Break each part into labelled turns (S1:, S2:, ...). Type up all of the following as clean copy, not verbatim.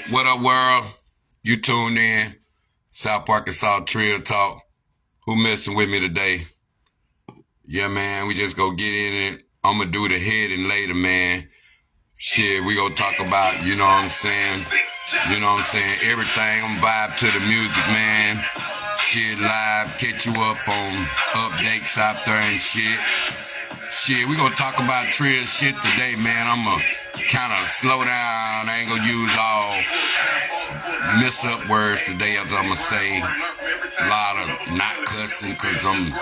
S1: What up, world? You tuned in. South Arkansas Trill Talk. Who messing with me today? Yeah, man, we just go get in it. I'm going to do the head and later, man. Shit, we gonna talk about, you know what I'm saying? Everything. I'm vibe to the music, man. Shit, live, catch you up on updates out there and shit. Shit, we gonna talk about Trill shit today, man. I'm gonna kind of slow down. I ain't gonna use all miss up words today, as I'm gonna say. A lot of not cussing, cause I'm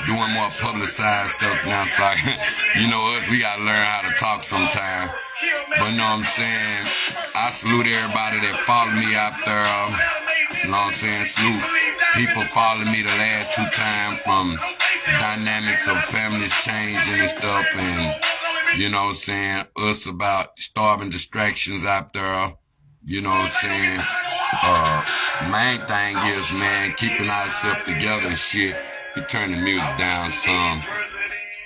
S1: doing more publicized stuff now. So you know us, we gotta learn how to talk sometime. But you know what I'm saying? I salute everybody that follow me out there. You know what I'm saying? Salute people following me the last 2 times from dynamics of families changing and stuff, and you know what I'm saying, us about starving distractions out there. You know what I'm saying? Main thing is, man, keeping ourselves together and shit. We turn the music down some.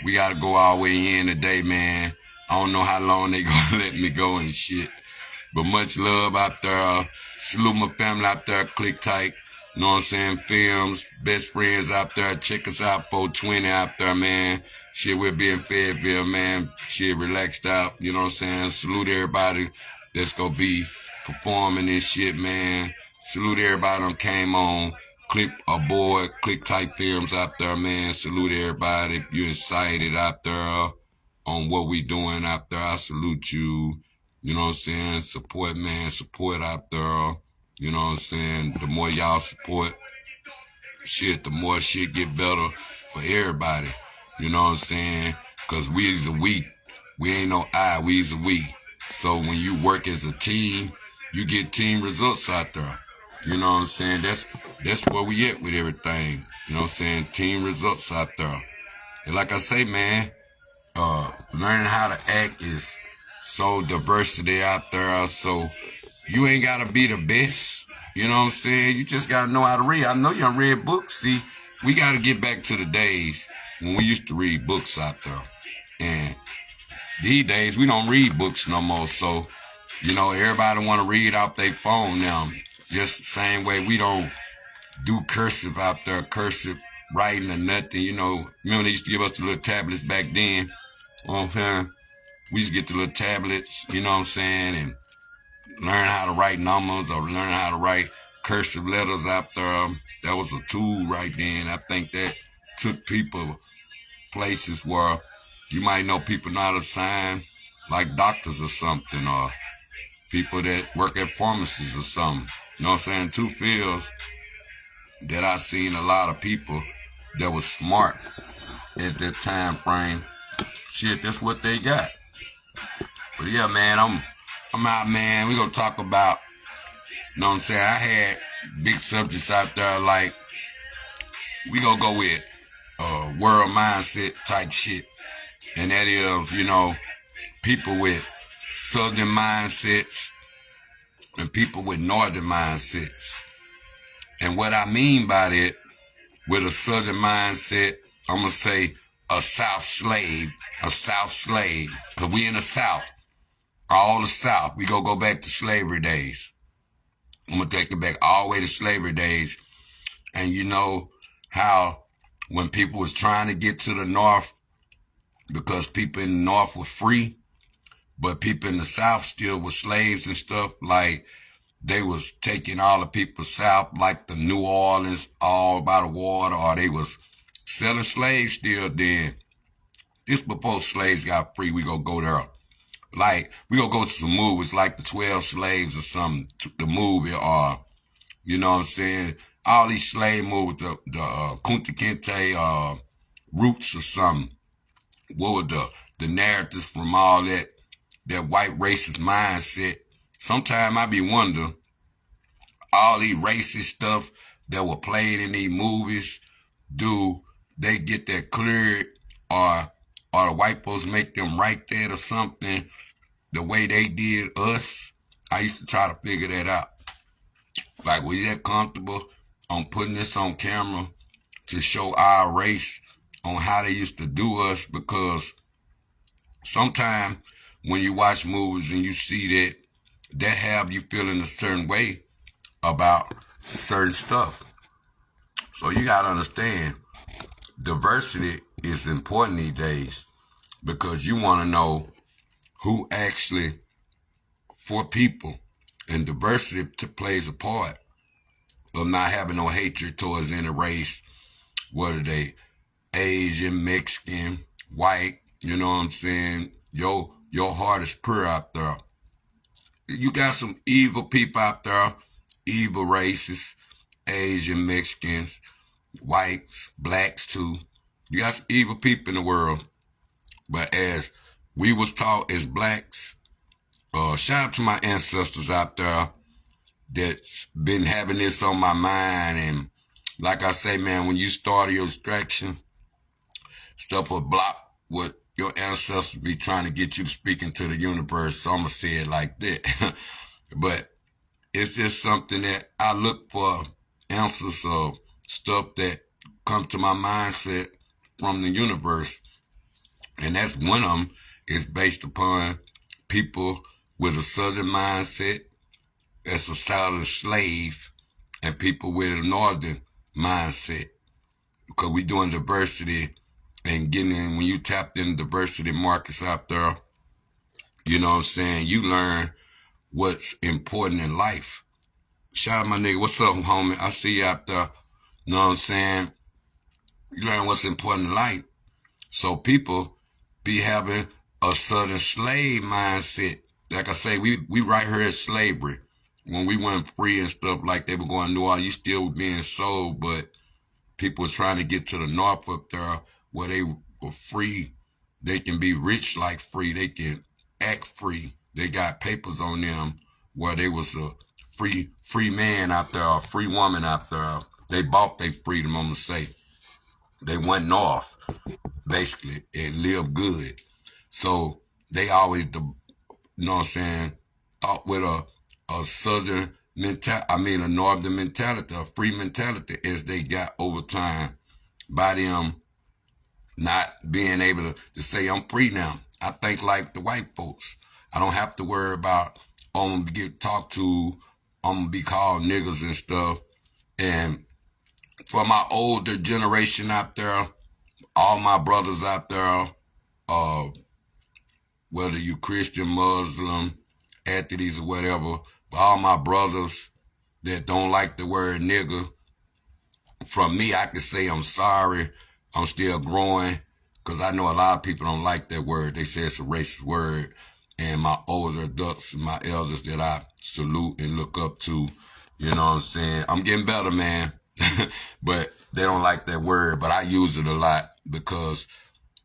S1: We gotta go all the way in today, man. I don't know how long they gonna let me go and shit. But much love out there. Salute my family out there. Click tight. You know what I'm saying? Films, best friends out there. Check us out, 420 out there, man. Shit, we'll be in Fayetteville, man. Shit, relaxed out. You know what I'm saying? Salute everybody that's gonna be performing this shit, man. Salute everybody that came on. Click aboard. Click tight films out there, man. Salute everybody. If you're excited out there on what we doing out there, I salute you. You know what I'm saying? Support, man. Support out there. You know what I'm saying? The more y'all support shit, the more shit get better for everybody. You know what I'm saying? Because we is a we. We ain't no I. We is a we. So when you work as a team, you get team results out there. You know what I'm saying? That's where we at with everything. You know what I'm saying? Team results out there. And like I say, man, learning how to act is so diversity out there. So you ain't gotta be the best. You know what I'm saying? You just gotta know how to read. I know you done read books. See, we gotta get back to the days when we used to read books out there. And these days we don't read books no more. So, you know, everybody wanna read off their phone now. Just the same way we don't do cursive out there, cursive writing or nothing. You know, remember they used to give us the little tablets back then? You know what I'm saying? We used to get the little tablets, you know what I'm saying, and learn how to write numbers or learn how to write cursive letters out there. That was a tool right then. I think that took people places where you might know people not how to sign, like doctors or something, or people that work at pharmacies or something. You know what I'm saying? 2 fields that I seen a lot of people that was smart at that time frame. Shit, that's what they got. But yeah, man, I'm out, man. We gonna talk about, you know what I'm saying? I had big subjects out there, like we gonna go with world mindset type shit, and that is, you know, people with southern mindsets and people with northern mindsets. And what I mean by that, with a southern mindset, I'm gonna say a South slave, cause we in the South. All the South. We gonna go back to slavery days. I'm gonna take it back all the way to slavery days. And you know how when people was trying to get to the North, because people in the North were free, but people in the South still were slaves and stuff, like they was taking all the people south, like the New Orleans, all by the water, or they was selling slaves still then. This before slaves got free, we gonna go there. Like, we gonna go to some movies like the 12 Slaves or something, the movie, or, you know what I'm saying, all these slave movies, the Kunta Kinte, Roots or something. What were the narratives from all that white racist mindset? Sometimes I be wondering, all these racist stuff that were played in these movies, do they get that cleared, or the white folks make them write that or something the way they did us? I used to try to figure that out. Like, were you that comfortable on putting this on camera to show our race on how they used to do us? Because sometimes when you watch movies and you see that that have you feeling a certain way about certain stuff. So you got to understand, diversity is important these days because you want to know who actually for people, and diversity plays a part of not having no hatred towards any race, whether they Asian, Mexican, white. You know what I'm saying? Your heart is pure out there. You got some evil people out there, evil races, Asian, Mexicans, whites, blacks too. You got some evil people in the world. But as we was taught as blacks, shout out to my ancestors out there that's been having this on my mind. And like I say, man, when you start your distraction, stuff will block what your ancestors be trying to get you to speak into the universe. So I'm going to say it like that. But it's just something that I look for answers of stuff that come to my mindset from the universe. And that's one of them is based upon people with a southern mindset as a southern slave and people with a northern mindset. Because we doing diversity and getting in, when you tapped in diversity markets out there, you know what I'm saying, you learn what's important in life. Shout out my nigga, what's up, homie? I see you out there. You know what I'm saying? You learn what's important in life. So people be having a southern slave mindset. Like I say, we right here at slavery. When we weren't free and stuff, like they were going, New Orleans, you still being sold, but people were trying to get to the north up there where they were free. They can be rich like free. They can act free. They got papers on them where they was a free man out there, a free woman out there. They bought their freedom, I'm going to say. They went north, basically, and lived good. So they always, you know what I'm saying, thought with a southern mentality, a northern mentality, a free mentality as they got over time by them not being able to say, I'm free now. I think like the white folks. I don't have to worry about, I'm going to get talked to, I'm going to be called niggas and stuff. And for my older generation out there, all my brothers out there, whether you Christian, Muslim, atheists or whatever, but all my brothers that don't like the word nigga, from me, I can say I'm sorry. I'm still growing because I know a lot of people don't like that word. They say it's a racist word. And my older adults and my elders that I salute and look up to, you know what I'm saying? I'm getting better, man. But they don't like that word. But I use it a lot because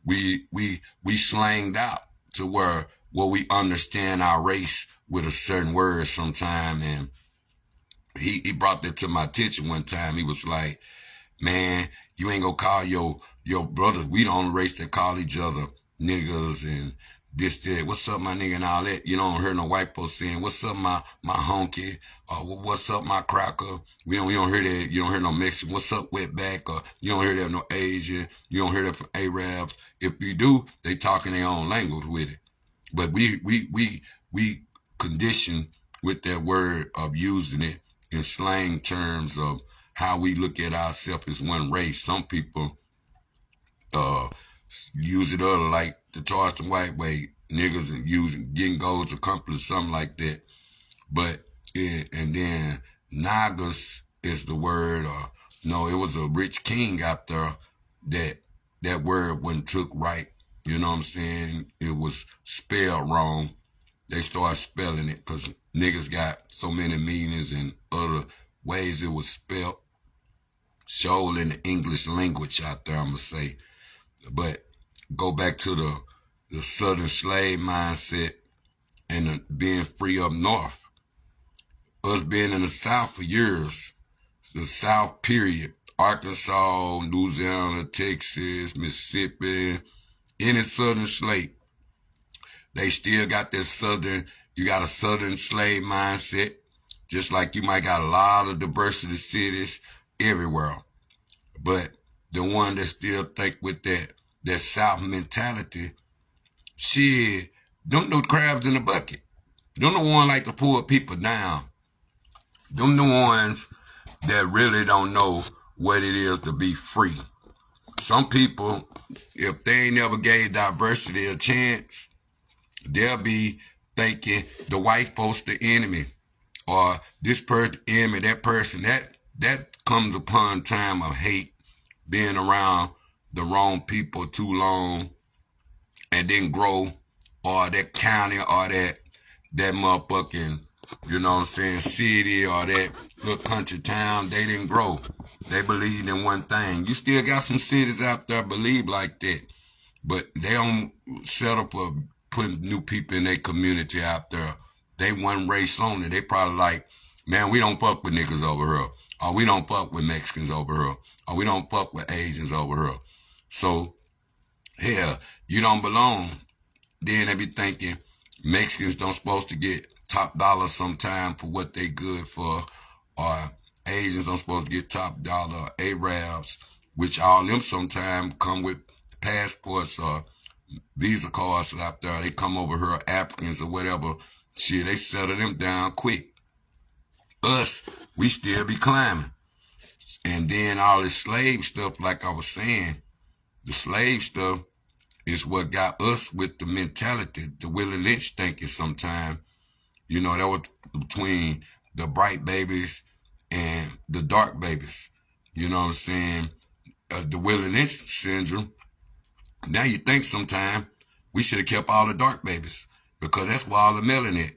S1: we slanged out to where we understand our race with a certain word sometime. And he brought that to my attention one time. He was like, man, you ain't gonna call your brothers. We don't race that call each other niggas and this, that. What's up, my nigga, and all that. You don't hear no white folks saying, what's up, my honky, or what's up, my cracker. We don't hear that. You don't hear no Mexican. What's up, wetback, or you don't hear that no Asian. You don't hear that from Arabs. If you do, they talking their own language with it. But we condition with that word of using it in slang terms of how we look at ourselves as one race. Some people use it other, like the Charleston White way, niggas and using getting goals accomplished, something like that. But and then Nagas is the word. No, it was a rich king out there that word wasn't took right. You know what I'm saying? It was spelled wrong. They started spelling it because niggas got so many meanings and other ways it was spelled. Show in the English language out there, I'm going to say. But go back to the southern slave mindset and being free up north. Us being in the South for years, the South period, Arkansas, Louisiana, Texas, Mississippi, any southern slave, they still got this southern, you got a southern slave mindset, just like you might got a lot of diversity cities everywhere. But the one that still think with that South mentality, shit, don't know crabs in the bucket. Them the ones like to pull people down. Them the ones that really don't know what it is to be free. Some people, if they ain't never gave diversity a chance, they'll be thinking the white folks the enemy, or this person enemy, that person. That comes upon time of hate, being around the wrong people too long, and then grow, or that county, or that motherfucking, you know what I'm saying, city, or that little country town, they didn't grow. They believed in one thing. You still got some cities out there believe like that, but they don't set up for putting new people in their community out there. They one race only. They probably like, man, we don't fuck with niggas over here, or we don't fuck with Mexicans over here, or we don't fuck with Asians over here. So, hell, you don't belong. Then they be thinking Mexicans don't supposed to get top dollar sometime for what they good for, or Asians don't supposed to get top dollar, Arabs, which all them sometimes come with passports or visa cards out there. They come over here, Africans or whatever. Shit, they settle them down quick. Us, we still be climbing. And then all this slave stuff, like I was saying, the slave stuff is what got us with the mentality, the Willie Lynch thinking sometimes. You know, that was between the bright babies and the dark babies. You know what I'm saying? The Willie Lynch syndrome. Now you think sometimes we should have kept all the dark babies, because that's where all the melanin,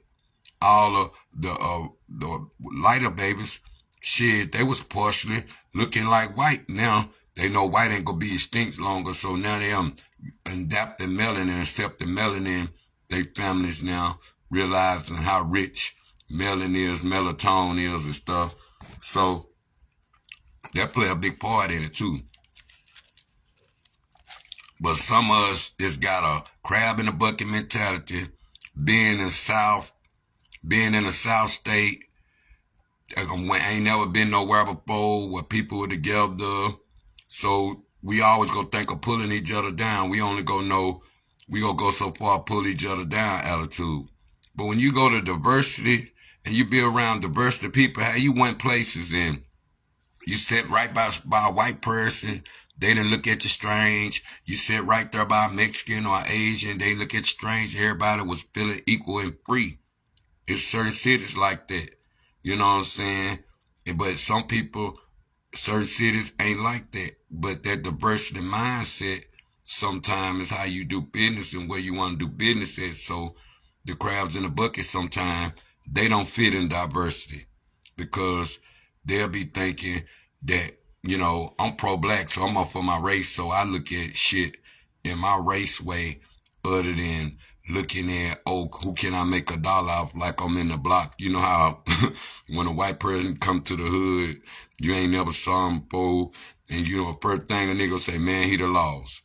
S1: all of the lighter babies, shit, they was partially looking like white. Now they know white ain't gonna be extinct longer, so now they adapt the melanin, accept the melanin. They families now realizing how rich melanin is, melatonin is, and stuff. So that play a big part in it too. But some of us just got a crab in the bucket mentality, being in the South state. Ain't never been nowhere before where people were together. So we always go think of pulling each other down. We only gonna go so far, pull each other down attitude. But when you go to diversity and you be around diversity people, how you went places and you sit right by a white person, they didn't look at you strange. You sit right there by a Mexican or Asian, they look at you strange. Everybody was feeling equal and free. It's certain cities like that. You know what I'm saying? But some people, certain cities ain't like that. But that diversity mindset sometimes is how you do business and where you want to do business at. So the crabs in the bucket sometimes, they don't fit in diversity, because they'll be thinking that, you know, I'm pro-black, so I'm up for my race, so I look at shit in my race way other than looking at, oh, who can I make $1 off like I'm in the block? You know how when a white person come to the hood, you ain't never saw him before, and you know, first thing a nigga say, man, he the lost.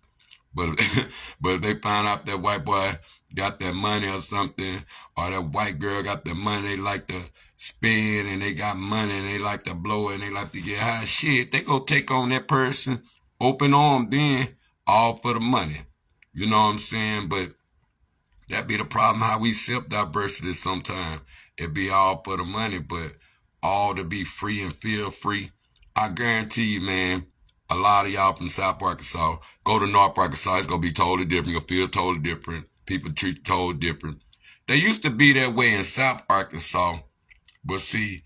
S1: But if they find out that white boy got that money or something, or that white girl got the money, they like to spend, and they got money, and they like to blow it, and they like to get high, shit, they go take on that person, open arm, then, all for the money. You know what I'm saying? But that be the problem, how we accept diversity sometimes. It be all for the money, but all to be free and feel free. I guarantee you, man, a lot of y'all from South Arkansas, go to North Arkansas, it's going to be totally different. You'll feel totally different. People treat you totally different. They used to be that way in South Arkansas, but see,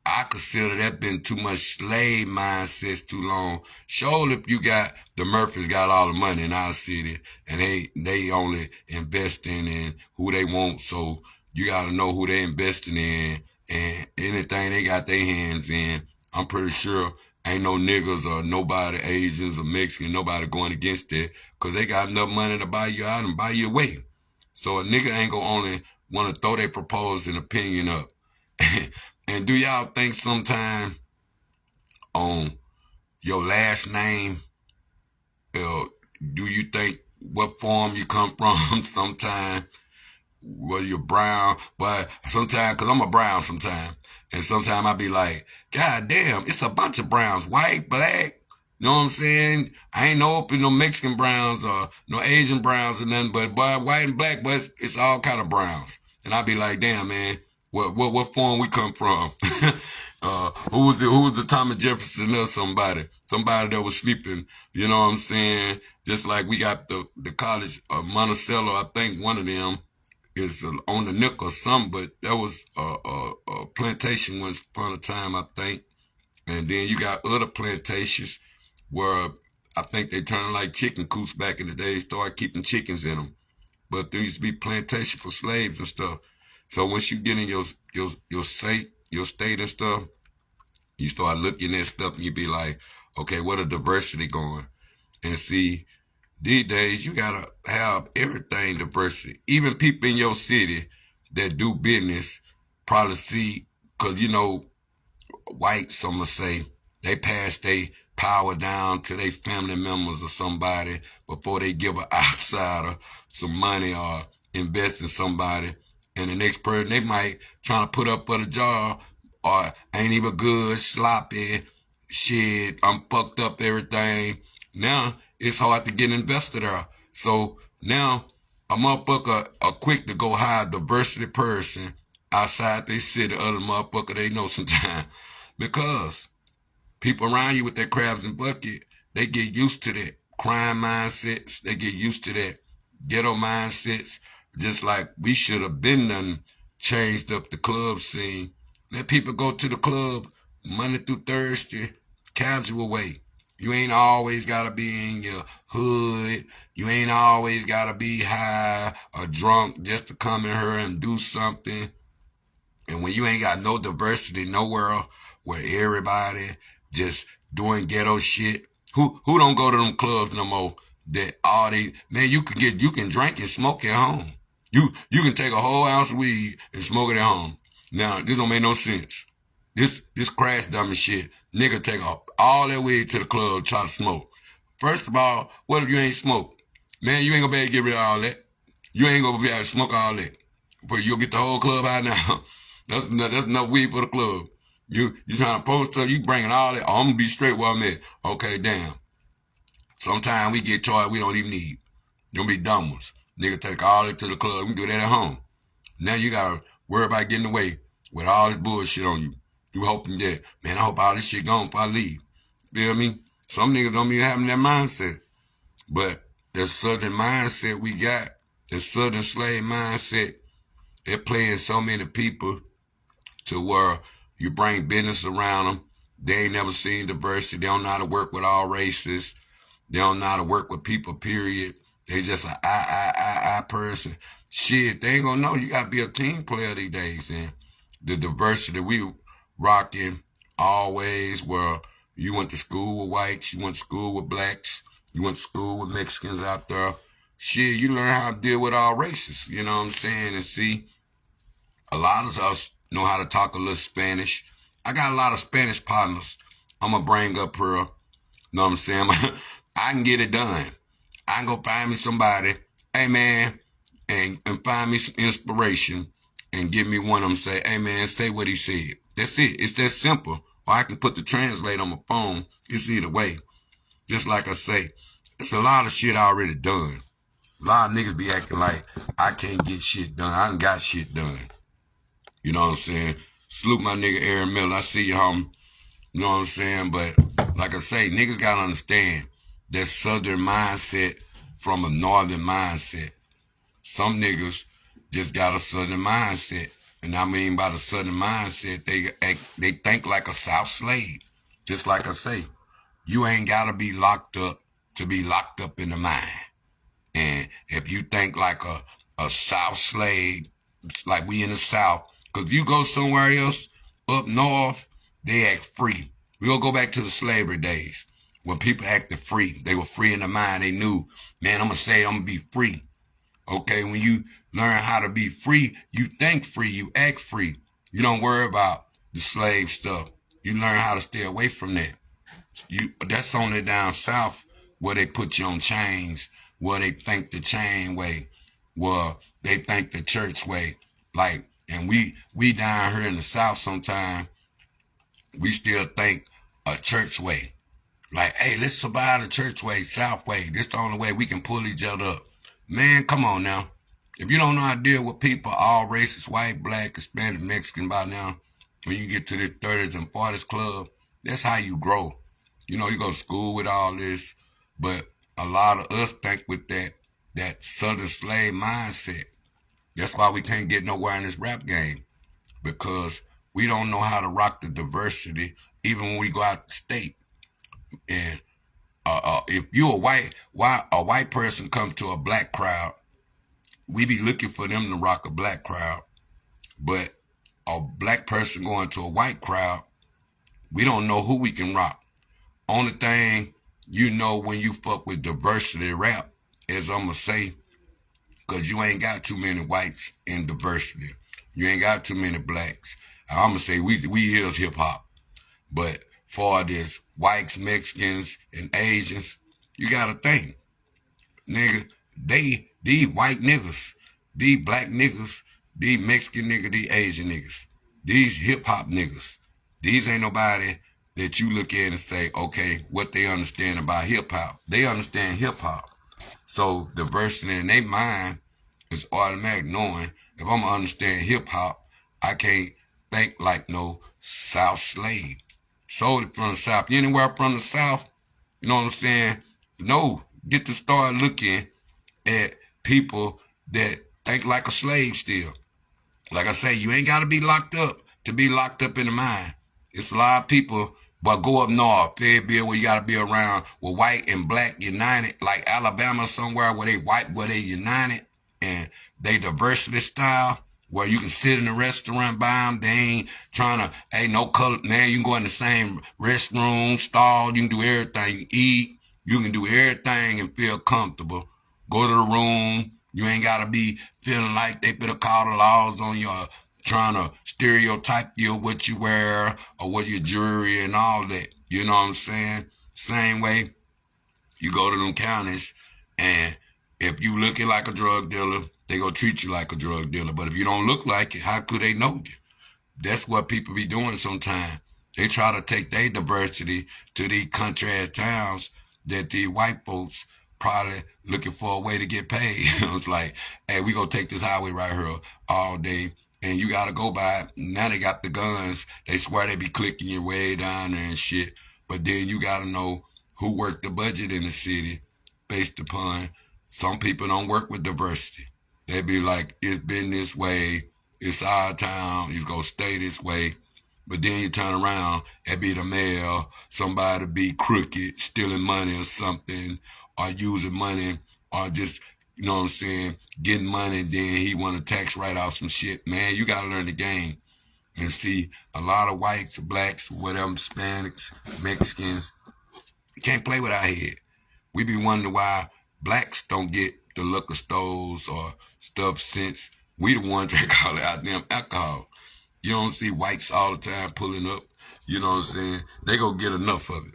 S1: I consider that been too much slave mindsets too long. Sure, if you got, the Murphys got all the money in our city, and they only investing in who they want, so you got to know who they investing in, and anything they got their hands in, I'm pretty sure ain't no niggas or nobody, Asians or Mexican, nobody going against that, because they got enough money to buy you out and buy you away. So a nigga ain't gonna only want to throw their proposed opinion up. And do y'all think sometime on your last name, do you think what form you come from sometime? Whether you're brown, but sometimes, because I'm a brown sometimes, and sometimes I be like, God damn, it's a bunch of browns, white, black, you know what I'm saying? I ain't no Mexican browns or no Asian browns or nothing, but white and black, but it's all kind of browns. And I'd be like, damn, man, what form we come from? Who was the Thomas Jefferson or somebody that was sleeping, you know what I'm saying? Just like we got the college of Monticello, I think one of them is on the nickel or something, but that was a plantation once upon a time, I think. And then you got other plantations where I think they turned like chicken coops back in the day, started keeping chickens in them. But there used to be plantation for slaves and stuff. So once you get in your state and stuff, you start looking at stuff and you be like, okay, what a diversity going? And see, these days you gotta have everything diversity. Even people in your city that do business probably see, cause you know, whites, I'm gonna say, they pass their power down to their family members or somebody before they give an outsider some money or invest in somebody. And the next person, they might try to put up for the job or ain't even good, sloppy, shit, I'm fucked up everything. Now, it's hard to get invested there. So now, a motherfucker are quick to go hire a diversity person outside they city, other motherfucker they know sometimes. Because people around you with their crabs and bucket, they get used to that crime mindsets. They get used to that ghetto mindsets. Just like we should have been done changed up the club scene. Let people go to the club Monday through Thursday, casual way. You ain't always gotta be in your hood. You ain't always gotta be high or drunk just to come in here and do something. And when you ain't got no diversity nowhere where everybody just doing ghetto shit, who don't go to them clubs no more? That all they man, you can drink and smoke at home. You can take a whole ounce of weed and smoke it at home. Now this don't make no sense. This crash dummy shit. Nigga take off all that weed to the club try to smoke. First of all, what if you ain't smoke? Man, you ain't gonna be able to get rid of all that. You ain't gonna be able to smoke all that. But you'll get the whole club out now. That's enough weed for the club. You trying to post up, you bringing all that. Oh, I'm gonna be straight where I'm at. Okay, damn. Sometimes we get charged we don't even need. You gonna be dumb ones. Nigga take all that to the club. We can do that at home. Now you gotta worry about getting away with all this bullshit on you. You hoping that, man, I hope all this shit gone before I leave. Feel me? Some niggas don't even having that mindset. But the southern mindset we got, the southern slave mindset, they're playing so many people to where you bring business around them. They ain't never seen diversity. They don't know how to work with all races. They don't know how to work with people, period. They just a I person. Shit, they ain't gonna know. You gotta be a team player these days. And the diversity we rocking always where you went to school with whites, you went to school with blacks, you went to school with Mexicans out there. Shit, you learn how to deal with all races. You know what I'm saying? And see, a lot of us know how to talk a little Spanish. I got a lot of Spanish partners I'm going to bring up here. Know what I'm saying? I can get it done. I can go find me somebody, hey man, and find me some inspiration and give me one of them say, hey man, say what he said. That's it. It's that simple. Or I can put the translate on my phone. It's either way. Just like I say, it's a lot of shit already done. A lot of niggas be acting like I can't get shit done. I done got shit done. You know what I'm saying? Salute my nigga Aaron Miller. I see you, homie. You know what I'm saying? But like I say, niggas gotta understand that southern mindset from a northern mindset. Some niggas just got a southern mindset. And I mean by the southern mindset, they think like a south slave. Just like I say, you ain't gotta be locked up to be locked up in the mind. And if you think like a south slave, it's like we in the south, because you go somewhere else, up north, they act free. We gonna go back to the slavery days when people acted free. They were free in the mind. They knew, man, I'm gonna be free. Okay, when you learn how to be free, you think free, you act free. You don't worry about the slave stuff. You learn how to stay away from that. That's only down south where they put you on chains, where they think the chain way, where they think the church way. Like, and we down here in the south sometimes, we still think a church way. Like, hey, let's survive the church way, south way. This the only way we can pull each other up. Man, come on now. If you don't know how to deal with people, all races, white, black, Hispanic, Mexican by now, when you get to the 30s and 40s club, that's how you grow. You know, you go to school with all this, but a lot of us think with that southern slave mindset. That's why we can't get nowhere in this rap game, because we don't know how to rock the diversity even when we go out the state. And if you a white person come to a black crowd, we be looking for them to rock a black crowd. But a black person going to a white crowd, we don't know who we can rock. Only thing you know when you fuck with diversity rap is I'm gonna say, because you ain't got too many whites in diversity. You ain't got too many blacks. I'm gonna say we is hip hop. But for this whites, Mexicans, and Asians, you gotta think, nigga, these white niggas, these black niggas, these Mexican niggas, these Asian niggas, these hip hop niggas, these ain't nobody that you look at and say, okay, what they understand about hip hop. They understand hip hop. So diversity in their mind is automatic, knowing if I'm gonna understand hip hop, I can't think like no South slave. Solely from the South. Anywhere from the South, you know what I'm saying? No, get to start looking at people that think like a slave still. Like I say, you ain't got to be locked up to be locked up in the mind. It's a lot of people, but go up north, Fayetteville, where you got to be around with white and black united, like Alabama somewhere where they white, where they united, and they diversity style, where you can sit in a restaurant by them. They ain't trying to, hey, no color. Man, you can go in the same restroom, stall. You can do everything. You can eat. You can do everything and feel comfortable. Go to the room. You ain't got to be feeling like they better call the laws on you, trying to stereotype you, what you wear or what your jewelry and all that. You know what I'm saying? Same way, you go to them counties, and if you looking like a drug dealer, they gonna treat you like a drug dealer. But if you don't look like it, how could they know you? That's what people be doing sometimes. They try to take their diversity to these country ass towns that the white folks probably looking for a way to get paid. It's like, hey, we gonna take this highway right here all day, and you gotta go by it. Now they got the guns. They swear they be clicking your way down there and shit. But then you gotta know who worked the budget in the city based upon some people don't work with diversity. They be like, it's been this way, it's our town, it's gonna stay this way. But then you turn around, it be the mayor, somebody be crooked, stealing money or something, or using money, or just, you know what I'm saying, getting money, then he want to tax write off some shit. Man, you gotta learn the game. And see, a lot of whites, blacks, whatever, Hispanics, Mexicans, can't play with our head. We be wondering why blacks don't get the liquor stores or stuff, since we the ones that call it out them alcohol. You don't see whites all the time pulling up. You know what I'm saying? They gonna get enough of it.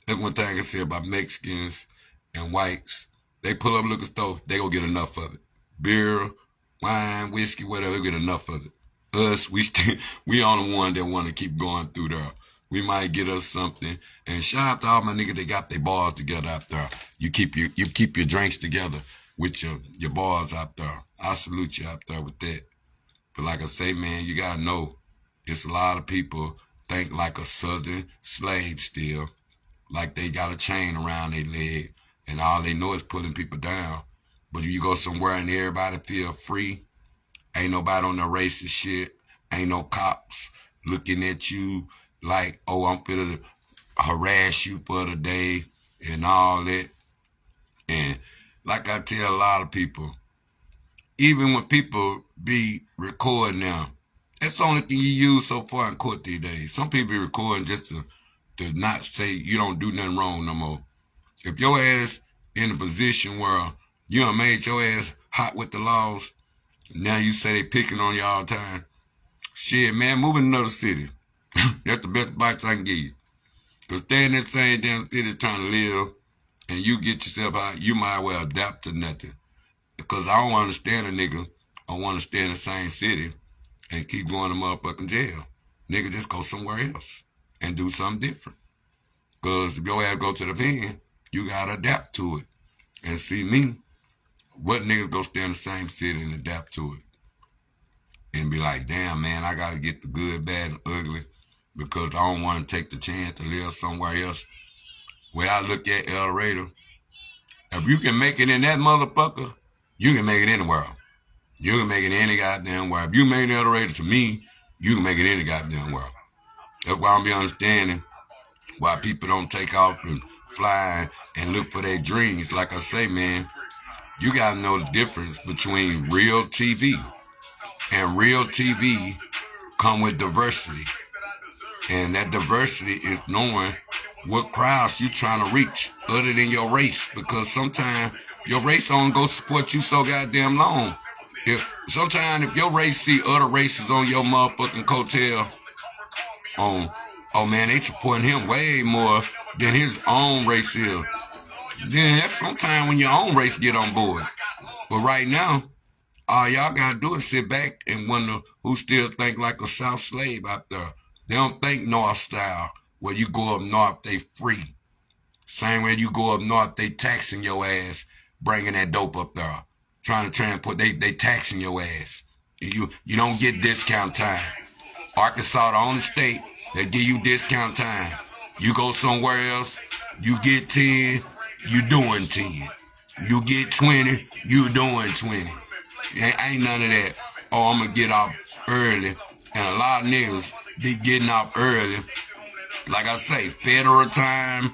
S1: That's one thing I can say about Mexicans and whites. They pull up liquor store, they gonna get enough of it. Beer, wine, whiskey, whatever, they get enough of it. Us, we on the one that want to keep going through there. We might get us something. And shout out to all my niggas that got their bars together out there. You keep your drinks together with your bars out there. I salute you out there with that. But like I say, man, you gotta know, it's a lot of people think like a southern slave still, like they got a chain around their leg, and all they know is pulling people down. But you go somewhere and everybody feel free, ain't nobody on no racist shit, ain't no cops looking at you like, oh, I'm finna harass you for the day and all that. And like I tell a lot of people, even when people be recording now, that's the only thing you use so far in court these days. Some people be recording just to not say you don't do nothing wrong no more. If your ass in a position where you done made your ass hot with the laws, now you say they picking on you all the time, shit, man, move in another city. That's the best advice I can give you. Because staying in that same damn city trying to live and you get yourself out, you might well adapt to nothing. Because I don't understand a nigga I want to stay in the same city and keep going to motherfucking jail. Nigga, just go somewhere else and do something different. Because if your ass go to the pen, you got to adapt to it. And see me, What niggas go stay in the same city and adapt to it? And be like, damn, man, I got to get the good, bad, and ugly because I don't want to take the chance to live somewhere else. Where I look at El Dorado, if you can make it in that motherfucker, you can make it anywhere. You can make it any goddamn world. If you make it El Dorado, to me, you can make it any goddamn world. That's why I'm be understanding why people don't take off and fly and look for their dreams. Like I say, man, you got to know the difference between real TV. And real TV come with diversity. And that diversity is knowing what crowds you trying to reach other than your race. Because sometimes your race don't go support you so goddamn long. Sometimes if your race see other races on your motherfucking coattail, oh man, they supporting him way more than his own race is. Then that's sometimes when your own race get on board. But right now, all y'all gotta do is sit back and wonder who still think like a South slave out there. They don't think North style. Where you go up north, they free. Same way you go up north, they taxing your ass, bringing that dope up there. Trying to transport, they taxing your ass. You don't get discount time. Arkansas, the only state that give you discount time. You go somewhere else, you get 10, you doing 10. You get 20, you doing 20. Ain't none of that. Oh, I'm gonna get off early. And a lot of niggas be getting off early. Like I say, federal time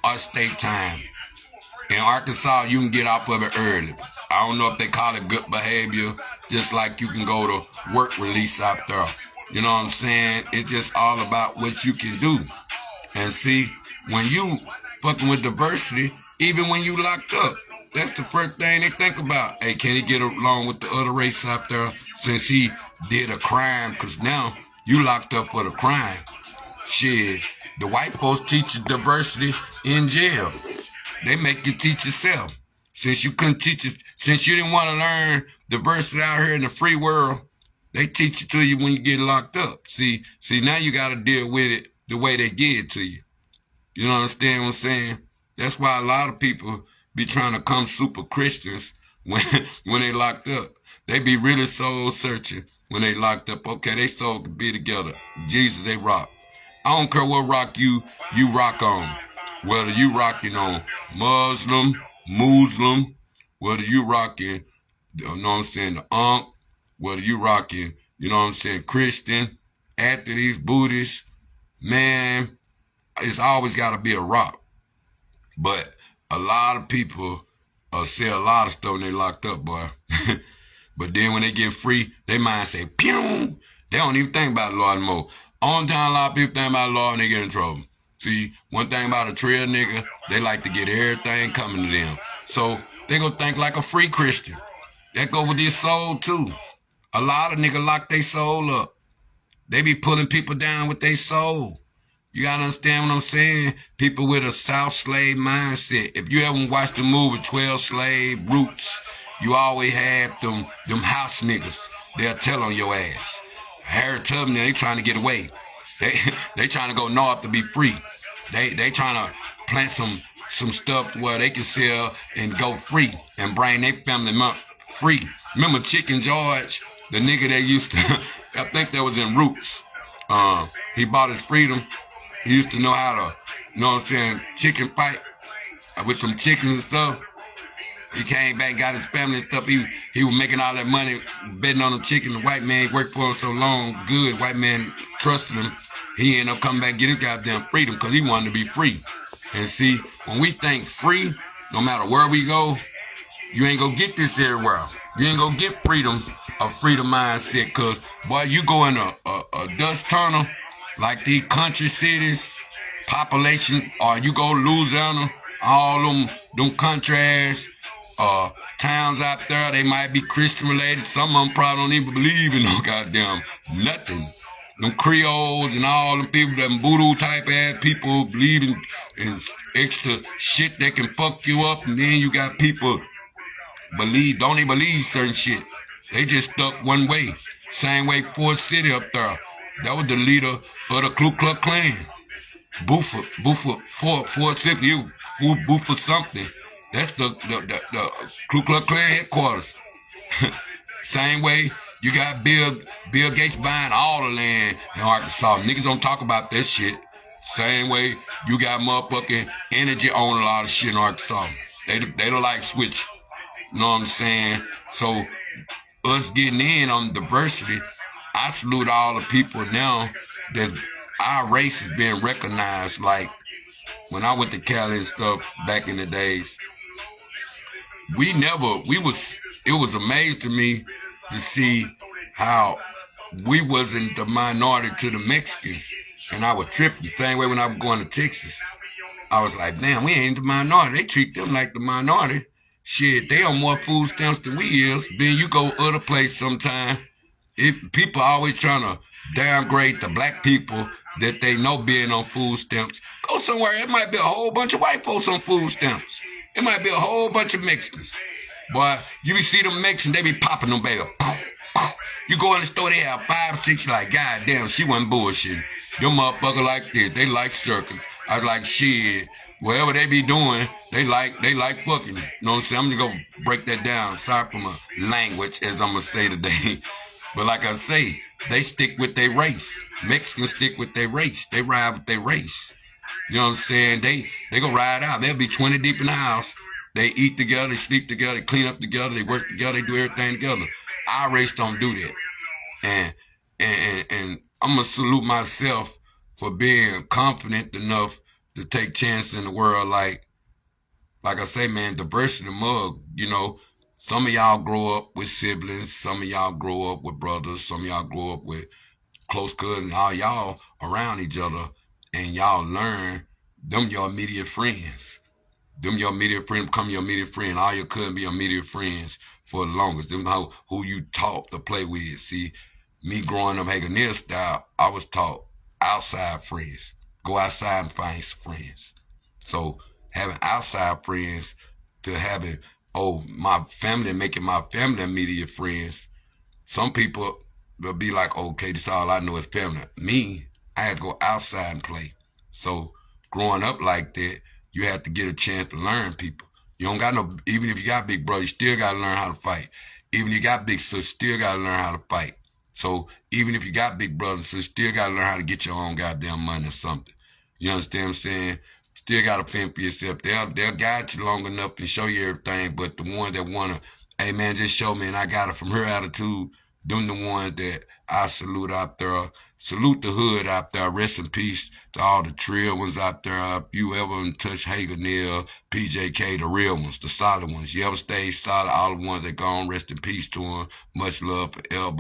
S1: or state time. In Arkansas, you can get off of it early. I don't know if they call it good behavior, just like you can go to work release out there. You know what I'm saying? It's just all about what you can do. And see, when you fucking with diversity, even when you locked up, that's the first thing they think about. Hey, can he get along with the other race out there since he did a crime? Because now you locked up for the crime. Shit, the white folks teach you diversity in jail. They make you teach yourself. Since you couldn't teach it, since you didn't want to learn diversity out here in the free world, they teach it to you when you get locked up. See, now you got to deal with it the way they give it to you. You know understand what I'm saying? That's why a lot of people be trying to come super Christians when they locked up. They be really soul searching when they locked up. Okay, they soul could be together. Jesus, they rock. I don't care what rock you rock on. Whether you rocking on Muslim, whether you rocking, you know what I'm saying, the Ankh, whether you rocking, you know what I'm saying, Christian, atheists, Buddhists, man, it's always got to be a rock. But a lot of people say a lot of stuff when they locked up, boy. But then when they get free, they mind say, pew. They don't even think about the law anymore. Only time a lot of people think about the law and they get in trouble. See, one thing about a Trill nigga, they like to get everything coming to them. So they gonna think like a free Christian. That go with their soul too. A lot of niggas lock their soul up. They be pulling people down with their soul. You gotta understand what I'm saying? People with a South slave mindset. If you ever watched the movie 12 Slave Roots, you always have them house niggas. They'll tell on your ass. Harry Tubman, they trying to get away. They trying to go north to be free. They trying to plant some stuff where they can sell and go free and bring their family free. Remember Chicken George, the nigga that used to, I think that was in Roots. He bought his freedom. He used to know how to, you know what I'm saying, chicken fight with some chickens and stuff. He came back, got his family and stuff. He was making all that money betting on the chicken. The white man worked for him so long, good. White man trusted him. He ended up coming back and get his goddamn freedom because he wanted to be free. And see, when we think free, no matter where we go, you ain't gonna get this everywhere. You ain't gonna get freedom, a freedom mindset, because, boy, you go in a dust tunnel, like these country cities, population, or you go to Louisiana, all them country ass towns out there, they might be Christian related. Some of them probably don't even believe in no goddamn nothing. Them Creoles and all them people, them voodoo type ass people believe in extra shit that can fuck you up. And then you got people don't even believe certain shit. They just stuck one way. Same way Fort City up there. That was the leader of the Ku Klux Klan. Fort City, Buford something. That's the Ku Klux Klan headquarters. Same way you got Bill Gates buying all the land in Arkansas. Niggas don't talk about that shit. Same way you got motherfucking energy owning a lot of shit in Arkansas. They don't like switch. You know what I'm saying? So us getting in on diversity, I salute all the people now that our race is being recognized. Like when I went to Cali and stuff back in the days, it was amazing to me to see how we wasn't the minority to the Mexicans. And I was tripping. Same way when I was going to Texas. I was like, damn, we ain't the minority. They treat them like the minority. Shit, they on more food stamps than we is. Then you go other place sometime. People always trying to downgrade the black people that they know being on food stamps. Go somewhere, it might be a whole bunch of white folks on food stamps. It might be a whole bunch of Mexicans. Boy, you see them Mexicans, they be popping them bags. You go in the store, they have 5 or 6, like, God damn, she wasn't bullshitting. Them motherfuckers like this, they like circles. I was like, shit, whatever they be doing, they like fucking. You know what I'm saying? I'm just gonna break that down. Sorry for my language, as I'm gonna say today. But like I say, they stick with their race. Mexicans stick with their race. They ride with their race. You know what I'm saying? They gonna ride out. They'll be 20 deep in the house. They eat together, they sleep together, they clean up together, they work together, they do everything together. Our race don't do that. And I'm gonna salute myself for being confident enough to take chances in the world. Like I say, man, diversity mug, you know, some of y'all grow up with siblings, some of y'all grow up with brothers, some of y'all grow up with close cousins, all y'all around each other, and y'all learn them your immediate friends. Them your immediate friends become your immediate friend. All your cousins be your immediate friends for the longest. Them who you taught to play with. See, me growing up Haganier style, I was taught outside friends. Go outside and find some friends. So having outside friends to having, my family, making my family immediate friends. Some people will be like, okay, this is all I know is family. Me, I had to go outside and play. So growing up like that, you have to get a chance to learn people. You don't got no, even if you got big brother, you still got to learn how to fight. Even if you got big sister, still got to learn how to fight. So even if you got big brothers, you still got to learn how to get your own goddamn money or something. You understand what I'm saying? Still got to fend for yourself. They'll guide you long enough and show you everything, but the ones that want to, hey man, just show me and I got it from her attitude, them the ones that I salute out there. Salute the hood out there. Rest in peace to all the Trill ones out there. If you ever touch Haganil, PJK, the real ones, the solid ones. You ever stay solid, all the ones that gone, rest in peace to them. Much love forever.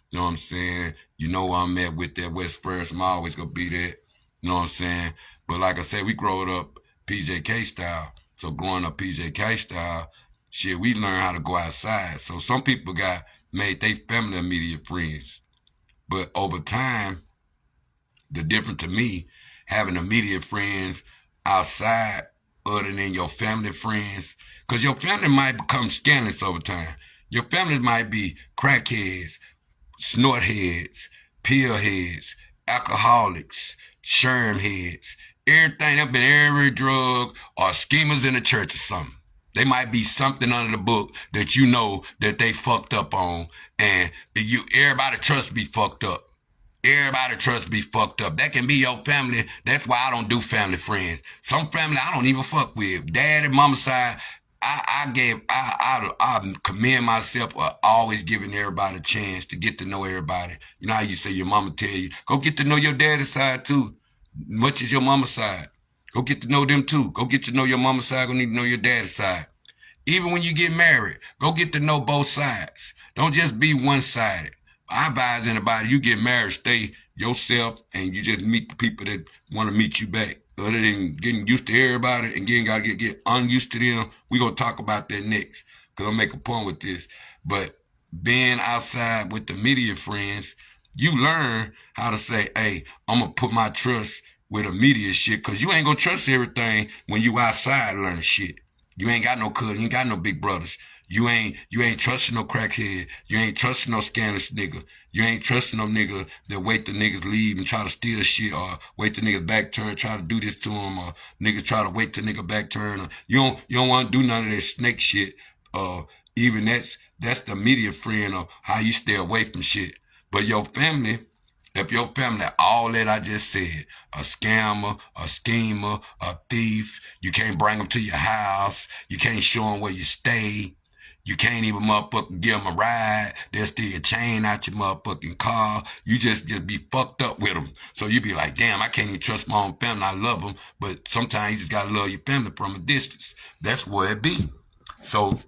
S1: You know what I'm saying? You know where I'm at with that West First. I'm always going to be there. You know what I'm saying? But like I said, we growed up PJK style. So growing up PJK style, shit, we learned how to go outside. So some people made their family immediate friends. But over time, the difference to me, having immediate friends outside other than your family friends, because your family might become scandalous over time. Your family might be crackheads, snort heads, pill heads, alcoholics, sherm heads, everything. They've been every drug or schemers in the church or something. They might be something under the book that you know that they fucked up on, and everybody trust be fucked up. Everybody trust be fucked up. That can be your family. That's why I don't do family friends. Some family I don't even fuck with. Dad and mama side, I commend myself for always giving everybody a chance to get to know everybody. You know how you say your mama tell you, go get to know your daddy's side too. Much as your mama's side. Go get to know them too. Go get to know your mama's side. Go need to know your daddy's side. Even when you get married, go get to know both sides. Don't just be one-sided. I advise anybody, you get married, stay yourself, and you just meet the people that want to meet you back. Other than getting used to everybody and getting got to get unused to them, we're going to talk about that next, because I'll make a point with this. But being outside with the media friends, you learn how to say, hey, I'm going to put my trust with the media shit, because you ain't going to trust everything when you outside learning shit. You ain't got no cousin, you ain't got no big brothers. You ain't trusting no crackhead. You ain't trusting no scandalous nigga. You ain't trusting no nigga that wait till niggas leave and try to steal shit, or wait till niggas back turn, try to do this to them, or niggas try to wait till nigga back turn. Or you don't want to do none of that snake shit. Even that's the immediate friend of how you stay away from shit. But your family, if your family, all that I just said, a scammer, a schemer, a thief, you can't bring them to your house, you can't show them where you stay, you can't even motherfucking give them a ride, they'll steal your chain out your motherfucking car, you just be fucked up with them. So you be like, damn, I can't even trust my own family, I love them, but sometimes you just gotta love your family from a distance. That's where it be. So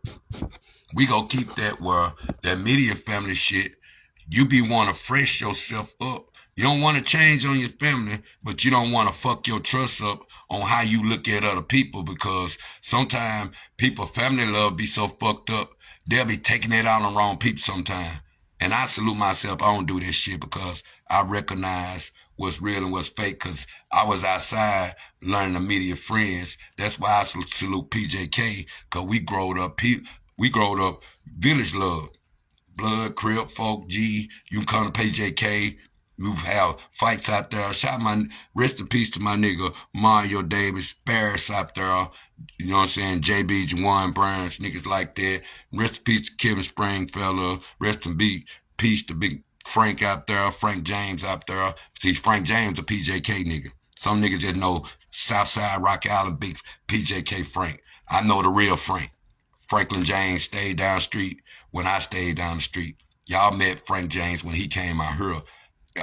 S1: we gonna keep that where that immediate family shit, you be want to fresh yourself up. You don't want to change on your family, but you don't want to fuck your trust up on how you look at other people, because sometimes people family love be so fucked up, they'll be taking it out on wrong people sometimes. And I salute myself, I don't do this shit because I recognize what's real and what's fake, because I was outside learning immediate friends. That's why I salute PJK, because we growed up village love. Blood, Crip, Folk, G, you can come to PJK. We have fights out there. Rest in peace to my nigga Mario Davis, Barris out there. You know what I'm saying? JB, Juwan Burns, niggas like that. Rest in peace to Kevin Springfellow. Rest in peace to Big Frank out there, Frank James out there. See, Frank James a PJK nigga. Some niggas just know Southside Rock Island, big PJK Frank. I know the real Frank. Franklin James stayed down the street when I stayed down the street. Y'all met Frank James when he came out here.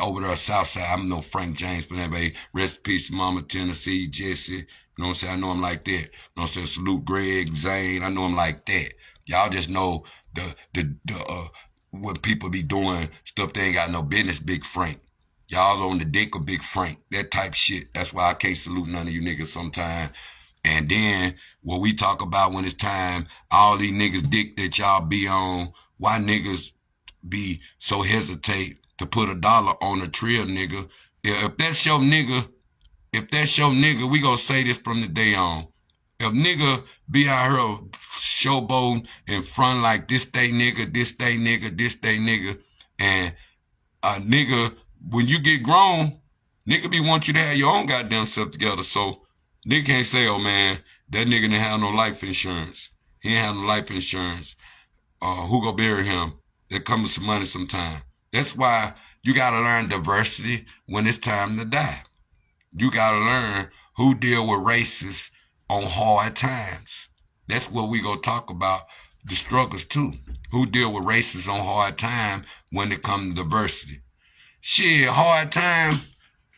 S1: Over there south side, I know Frank James, but anyway, rest in peace to Mama Tennessee, Jesse. You know what I'm saying? I know him like that. You know what I'm saying? Salute Greg, Zane. I know him like that. Y'all just know what people be doing, stuff they ain't got no business, Big Frank. Y'all on the dick of Big Frank. That type shit. That's why I can't salute none of you niggas sometimes. And then what we talk about when it's time, all these niggas dick that y'all be on, why niggas be so hesitate to put $1 on a Trill nigga? If that's your nigga, we gonna say this from the day on. If nigga be out here showboating in front like this day nigga, this day nigga, this day nigga, and a nigga, when you get grown, nigga be want you to have your own goddamn stuff together. So nigga can't say, oh man, that nigga didn't have no life insurance. He ain't have no life insurance. Who gonna bury him? There comes some money sometime. That's why you gotta learn diversity when it's time to die. You gotta learn who deal with racists on hard times. That's what we gonna talk about, the struggles too. Who deal with racists on hard time when it comes to diversity. Shit, hard time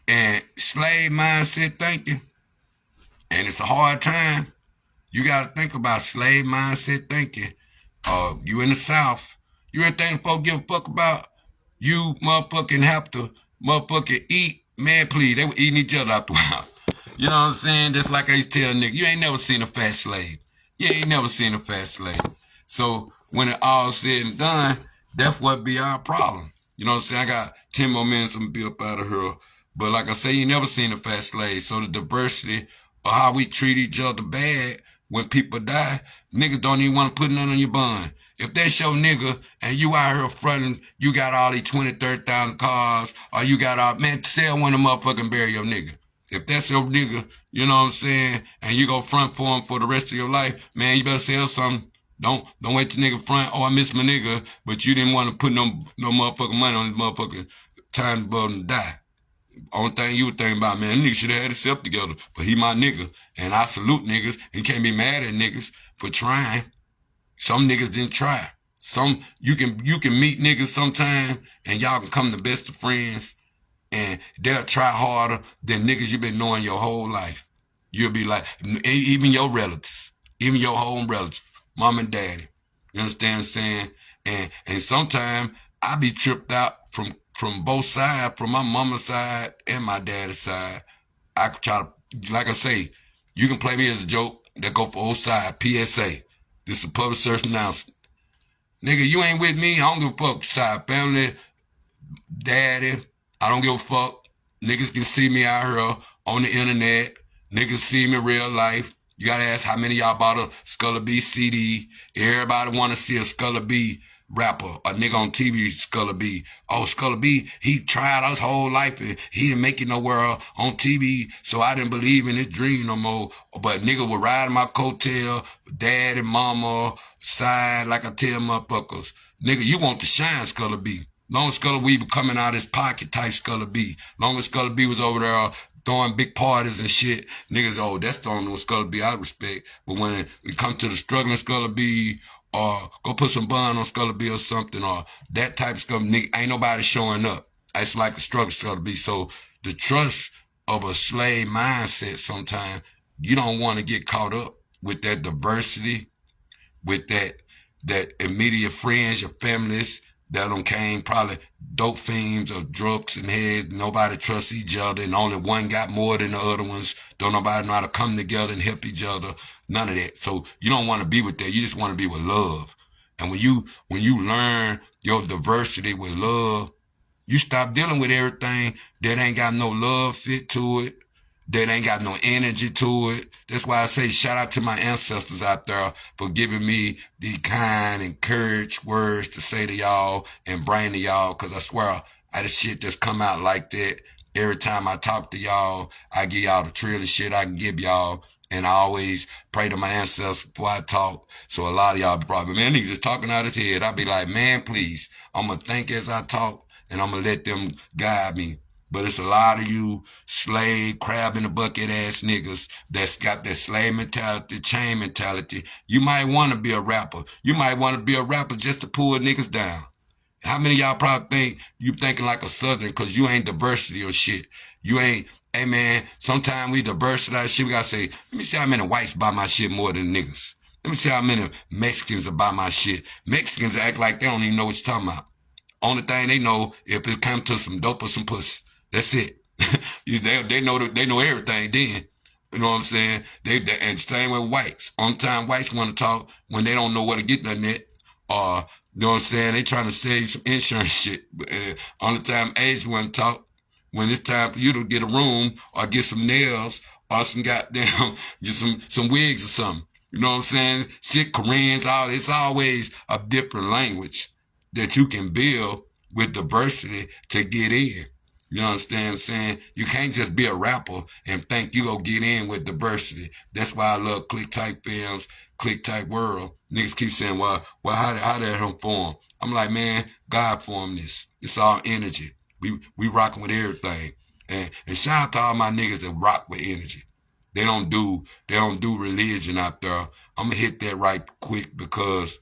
S1: and slave mindset thinking. And it's a hard time. You got to think about slave mindset thinking. You in the South. You ain't think folks give a fuck about? You motherfucking have to motherfucking eat. Man, please, they were eating each other out the while. You know what I'm saying? Just like I used to tell a nigga, you ain't never seen a fat slave. You ain't never seen a fat slave. So when it all said and done, that's what be our problem. You know what I'm saying? I got 10 more minutes, I'm gonna be up out of here. But like I say, you never seen a fat slave. So the diversity of how we treat each other bad when people die, niggas don't even want to put nothing on your bond. If that's your nigga and you out here fronting, you got all these 20, 30,000 cars, or you got all, man, sell one of them motherfucking bury your nigga. If that's your nigga, you know what I'm saying, and you go front for him for the rest of your life, man, you better sell something. Don't wait till nigga front, oh, I miss my nigga, but you didn't want to put no motherfucking money on this motherfucking time above him to die. Only thing you would think about, man, nigga should have had himself together. But he my nigga. And I salute niggas. You can't be mad at niggas for trying. Some niggas didn't try. Some you can meet niggas sometime and y'all can come the best of friends and they'll try harder than niggas you been knowing your whole life. You'll be like, even your relatives, even your home relatives, mom and daddy. You understand what I'm saying? And sometimes I be tripped out from both sides, from my mama's side and my daddy's side. I try to, like I say, you can play me as a joke that go for both sides. PSA. This is a public service announcement. Nigga, you ain't with me. I don't give a fuck. Side family, daddy. I don't give a fuck. Niggas can see me out here on the internet. Niggas see me in real life. You gotta ask how many of y'all bought a Skulla B CD. Everybody wanna see a Skulla B rapper, a nigga on TV, Skulla B. Oh, Skulla B, he tried his whole life and he didn't make it nowhere on TV, so I didn't believe in his dream no more. But nigga would ride my coattail, dad and mama, side, like I tell motherfuckers. Nigga, you want to shine, Skulla B. Long as Skulla B was coming out of his pocket type Skulla B. Long as Skulla B was over there throwing big parties and shit, niggas, oh, that's the only Skulla B I respect. But when it comes to the struggling Skulla B, or go put some bun on Skulla B or something, or that type of stuff, nigga, ain't nobody showing up. It's like a struggle Skulla B. So the trust of a slave mindset sometimes, you don't want to get caught up with that diversity, with that immediate friends, your families, that done came probably dope fiends or drugs and heads. Nobody trusts each other, and only one got more than the other ones. Don't nobody know how to come together and help each other. None of that. So you don't want to be with that. You just want to be with love. And when you learn your diversity with love, you stop dealing with everything that ain't got no love fit to it, that ain't got no energy to it. That's why I say shout out to my ancestors out there for giving me the kind, encouraged words to say to y'all and bring to y'all, because I swear I just shit just come out like that. Every time I talk to y'all, I give y'all the Trill shit I can give y'all. And I always pray to my ancestors before I talk. So a lot of y'all probably, man, niggas just talking out his head. I be like, man, please, I'm going to think as I talk, and I'm going to let them guide me. But it's a lot of you slave, crab in the bucket ass niggas that's got that slave mentality, chain mentality. You might want to be a rapper. You might want to be a rapper just to pull niggas down. How many of y'all probably think you thinking like a Southern because you ain't diversity or shit? You ain't, hey man, sometimes we diversity shit. We gotta say, let me see how many whites buy my shit more than niggas. Let me see how many Mexicans buy my shit. Mexicans act like they don't even know what you're talking about. Only thing they know, if it comes to some dope or some pussy. That's it. they know everything then. You know what I'm saying? And same with whites. On time whites want to talk when they don't know where to get nothing at. Or, you know what I'm saying? They trying to sell you some insurance shit. On the time Asians want to talk when it's time for you to get a room or get some nails or some goddamn, just some wigs or something. You know what I'm saying? Shit, Koreans, it's always a different language that you can build with diversity to get in. You understand what I'm saying? You can't just be a rapper and think you gonna get in with diversity. That's why I love click type films, click type world. Niggas keep saying, well, how did him form? I'm like, man, God formed this. It's all energy. We rocking with everything. And shout out to all my niggas that rock with energy. They don't do religion out there. I'm gonna hit that right quick because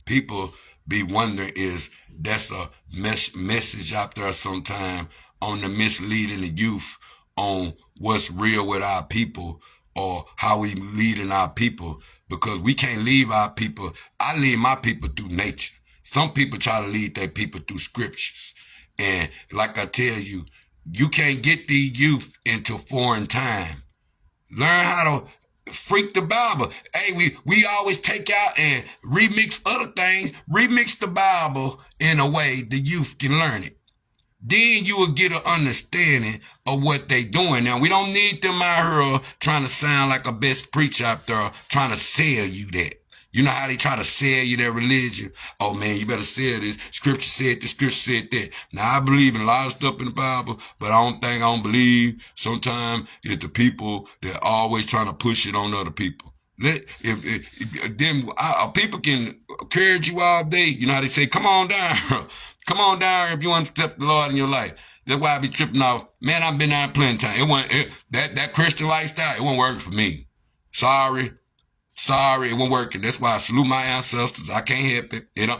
S1: people be wondering is that's a message out there sometime on the misleading the youth on what's real with our people or how we leading our people, because we can't lead our people. I lead my people through nature. Some people try to lead their people through scriptures. And like I tell you, you can't get these youth into foreign time. Learn how to freak the Bible. Hey, we always take out and remix other things, remix the Bible in a way the youth can learn it. Then you will get an understanding of what they doing. Now, we don't need them out here trying to sound like a best preacher out there trying to sell you that. You know how they try to sell you their religion? Oh, man, you better sell this. Scripture said this, scripture said that. Now, I believe in a lot of stuff in the Bible, but I don't believe sometimes it's the people that are always trying to push it on other people. People can encourage you all day. You know how they say, come on down. Come on down if you want to accept the Lord in your life. That's why I be tripping off. Man, I've been down plenty of time. That Christian lifestyle, it won't work for me. Sorry, it won't work. And that's why I salute my ancestors. I can't help it. You know,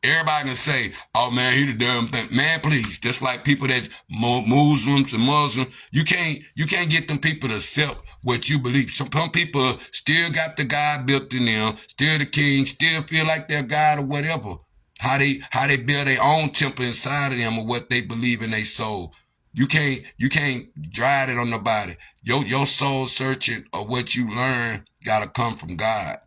S1: everybody can say, oh man, he the damn thing. Man, please. Just like people that Muslims and Muslims, you can't get them people to accept what you believe. Some people still got the God built in them, still the king, still feel like they're God or whatever. How they build their own temple inside of them or what they believe in their soul. You can't drive it on nobody. Your soul searching or what you learn gotta come from God.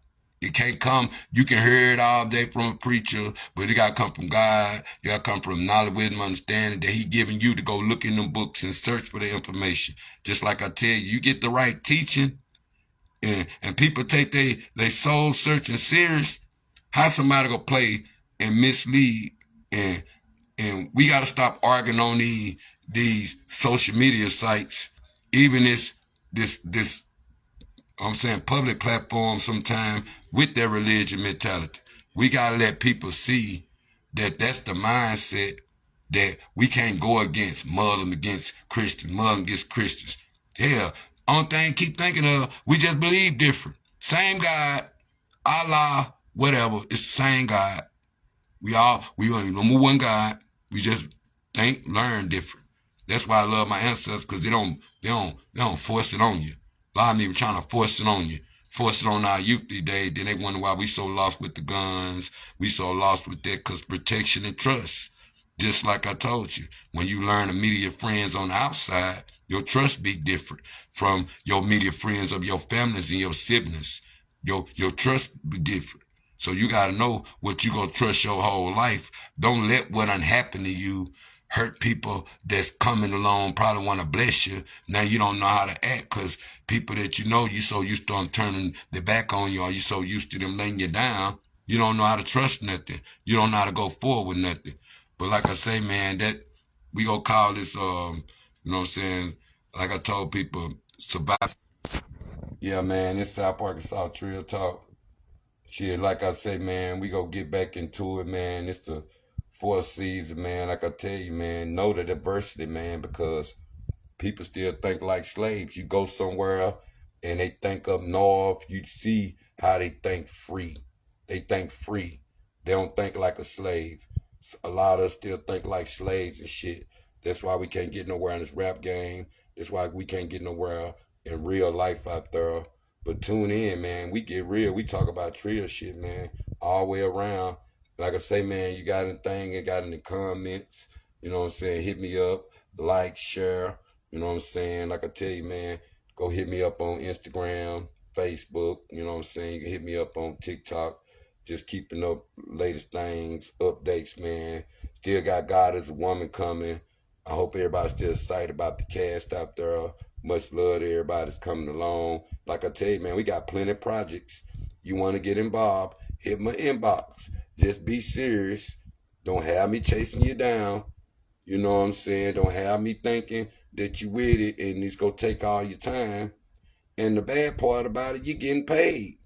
S1: It can't come, you can hear it all day from a preacher, but it gotta come from God. You gotta come from knowledge, wisdom, understanding that he giving you to go look in them books and search for the information. Just like I tell you, you get the right teaching and people take they soul searching serious, how somebody gonna play and mislead and we gotta stop arguing on these social media sites, even this I'm saying public platform sometimes with their religion mentality. We gotta let people see that that's the mindset that we can't go against Muslim against Christians, Muslim against Christians. Hell, only thing keep thinking of, we just believe different. Same God, Allah, whatever, it's the same God. We are number one God. We just think, learn different. That's why I love my ancestors, because they don't force it on you. A lot of them trying to force it on you, force it on our youth these days. Then they wonder why we so lost with the guns, we so lost with that, because protection and trust. Just like I told you, when you learn immediate friends on the outside, your trust be different from your immediate friends of your families and your siblings. Your trust be different. So you gotta know what you gonna trust your whole life. Don't let what done happen to you hurt people that's coming along, probably want to bless you. Now you don't know how to act, because people that you know, you so used to them turning their back on you, or you so used to them laying you down, you don't know how to trust nothing. You don't know how to go forward with nothing. But like I say, man, that we gonna call this, you know what I'm saying? Like I told people, survive. Yeah, man, it's South Park and South Trill Talk. Shit, like I say, man, we gonna get back into it, man. It's the fourth season, man. Like I tell you, man, know the diversity, man, because people still think like slaves. You go somewhere and they think up north, you see how they think free. They think free. They don't think like a slave. A lot of us still think like slaves and shit. That's why we can't get nowhere in this rap game. That's why we can't get nowhere in real life out there. But tune in, man. We get real. We talk about Trill shit, man, all the way around. Like I say, man, you got anything, you got any comments, you know what I'm saying? Hit me up, like, share, you know what I'm saying? Like I tell you, man, go hit me up on Instagram, Facebook, you know what I'm saying? You can hit me up on TikTok. Just keeping up latest things, updates, man. Still got God as a Woman coming. I hope everybody's still excited about the cast out there. Much love to everybody that's coming along. Like I tell you, man, we got plenty of projects. You want to get involved, hit my inbox. Just be serious. Don't have me chasing you down. You know what I'm saying? Don't have me thinking that you with it and it's going to take all your time. And the bad part about it, you getting paid.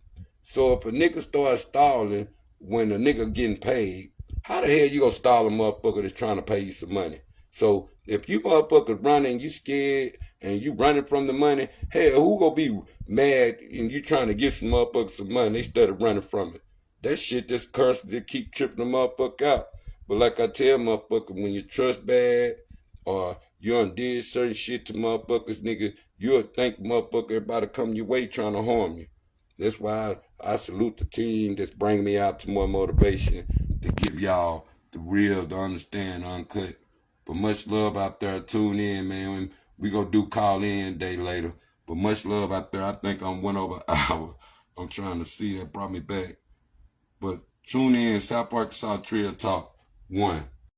S1: So if a nigga starts stalling when a nigga getting paid, how the hell you gonna stall a motherfucker that's trying to pay you some money? So if you motherfuckers running, you scared and you running from the money, hell, who gonna be mad and you trying to get some motherfuckers some money instead of running from it? That shit just curse that keep tripping the motherfucker out. But like I tell motherfucker, when you trust bad or you done did certain shit to motherfuckers, nigga, you'll think motherfucker everybody come your way trying to harm you. That's why I salute the team that's bringing me out to more motivation to give y'all the real, to understand, uncut. But much love out there. Tune in, man. We gonna do call in day later. But much love out there. I think I'm one over an hour. I'm trying to see that brought me back. But tune in, South Park, South Trill Talk 1.